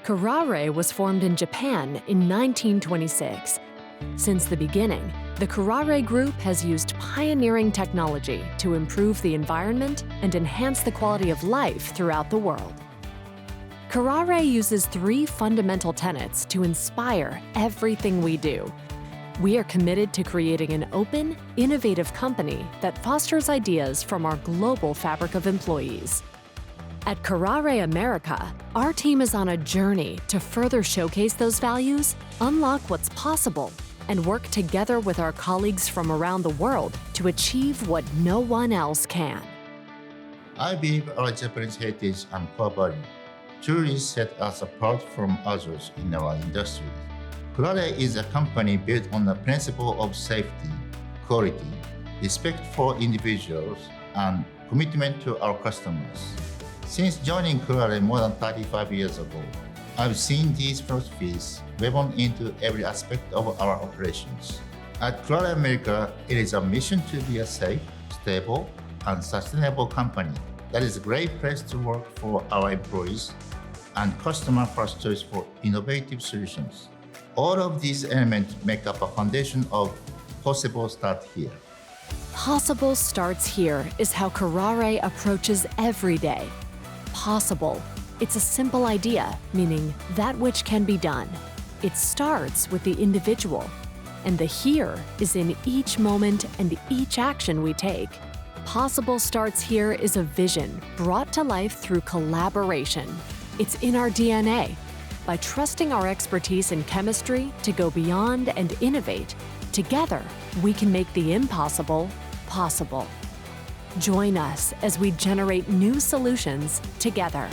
Kuraray was formed in Japan in 1926. Since the beginning, the Kuraray Group has used pioneering technology to improve the environment and enhance the quality of life throughout the world. Kuraray uses three fundamental tenets to inspire everything we do. We are committed to creating an open, innovative company that fosters ideas from our global fabric of employees. At Kuraray America, our team is on a journey to further showcase those values, unlock what's possible, and work together with our colleagues from around the world to achieve what no one else can. I believe our Japanese heritage and core value truly set us apart from others in our industry. Kuraray is a company built on the principle of safety, quality, respect for individuals, and commitment to our customers. Since joining Kuraray more than 35 years ago, I've seen these philosophies woven into every aspect of our operations. At Kuraray America, it is our mission to be a safe, stable, and sustainable company that is a great place to work for our employees and customer-first choice for innovative solutions. All of these elements make up a foundation of Possible Start Here. Possible starts here is how Kuraray approaches every day. Possible. It's a simple idea, meaning that which can be done. It starts with the individual, and the here is in each moment and each action we take. Possible starts here is a vision brought to life through collaboration. It's in our DNA. By trusting our expertise in chemistry to go beyond and innovate, together we can make the impossible possible. Join us as we generate new solutions together.